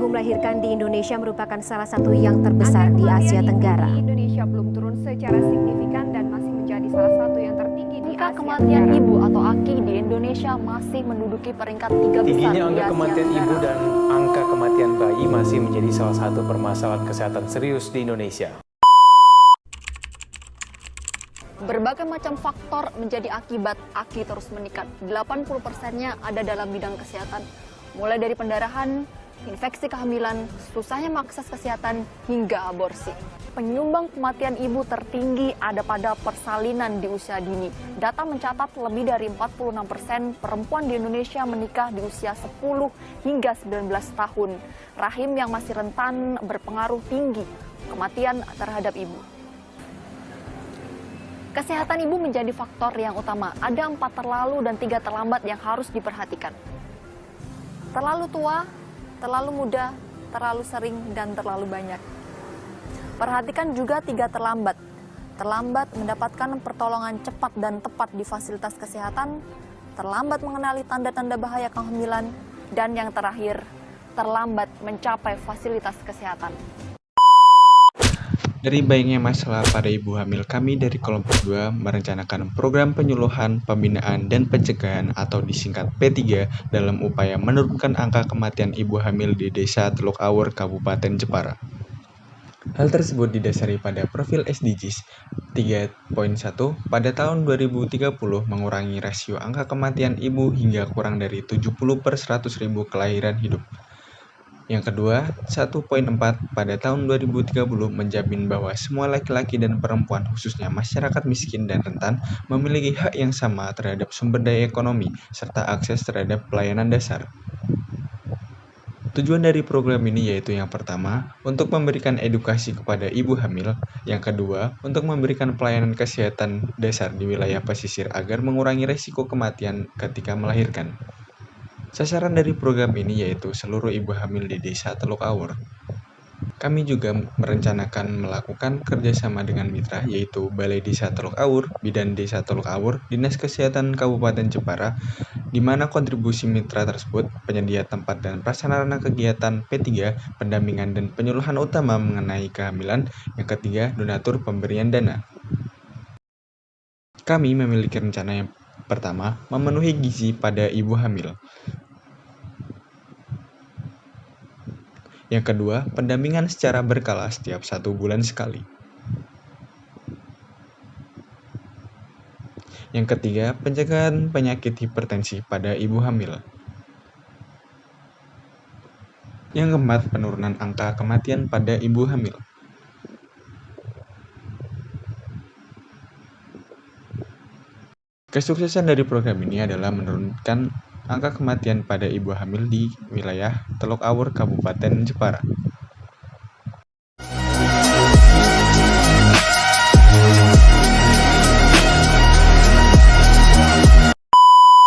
ibu melahirkan di Indonesia merupakan salah satu yang terbesar di Asia Tenggara. Di Indonesia belum turun secara signifikan dan masih menjadi salah satu yang tertinggi di Angka Asia kematian Tenggara. ibu atau AKI di Indonesia masih menduduki peringkat 3 besar Tingginya di angka Asia kematian ibu Tenggara. dan angka kematian bayi masih menjadi salah satu permasalahan kesehatan serius di Indonesia. Berbagai macam faktor menjadi akibat AKI terus meningkat. 80%-nya ada dalam bidang kesehatan. Mulai dari pendarahan, infeksi kehamilan, susahnya mengakses kesehatan, hingga aborsi. Penyumbang kematian ibu tertinggi ada pada persalinan di usia dini. Data mencatat lebih dari 46% perempuan di Indonesia menikah di usia 10 hingga 19 tahun. Rahim yang masih rentan berpengaruh tinggi kematian terhadap ibu. Kesehatan ibu menjadi faktor yang utama. Ada 4 terlalu dan 3 terlambat yang harus diperhatikan. Terlalu tua, terlalu muda, terlalu sering, dan terlalu banyak. Perhatikan juga 3 terlambat. Terlambat mendapatkan pertolongan cepat dan tepat di fasilitas kesehatan, terlambat mengenali tanda-tanda bahaya kehamilan, dan yang terakhir, terlambat mencapai fasilitas kesehatan. Dari banyaknya masalah pada ibu hamil, kami dari kelompok 2 merencanakan program penyuluhan, pembinaan, dan pencegahan atau disingkat P3 dalam upaya menurunkan angka kematian ibu hamil di Desa Teluk Awur, Kabupaten Jepara. Hal tersebut didasari pada profil SDGs 3.1 pada tahun 2030 mengurangi rasio angka kematian ibu hingga kurang dari 70 per 100.000 kelahiran hidup. Yang kedua, 1.4 pada tahun 2030 menjamin bahwa semua laki-laki dan perempuan khususnya masyarakat miskin dan rentan memiliki hak yang sama terhadap sumber daya ekonomi serta akses terhadap pelayanan dasar. Tujuan dari program ini yaitu yang pertama, untuk memberikan edukasi kepada ibu hamil, yang kedua, untuk memberikan pelayanan kesehatan dasar di wilayah pesisir agar mengurangi risiko kematian ketika melahirkan. Sasaran dari program ini yaitu seluruh ibu hamil di Desa Teluk Awur. Kami juga merencanakan melakukan kerjasama dengan mitra yaitu Balai Desa Teluk Awur, Bidan Desa Teluk Awur, Dinas Kesehatan Kabupaten Jepara, di mana kontribusi mitra tersebut penyedia tempat dan prasarana kegiatan P3, pendampingan dan penyuluhan utama mengenai kehamilan, yang ketiga donatur pemberian dana. Kami memiliki rencana yang pertama, memenuhi gizi pada ibu hamil. Yang kedua, pendampingan secara berkala setiap 1 bulan sekali. Yang ketiga, pencegahan penyakit hipertensi pada ibu hamil. Yang keempat, penurunan angka kematian pada ibu hamil. Kesuksesan dari program ini adalah menurunkan angka kematian pada ibu hamil di wilayah Teluk Awur, Kabupaten Jepara.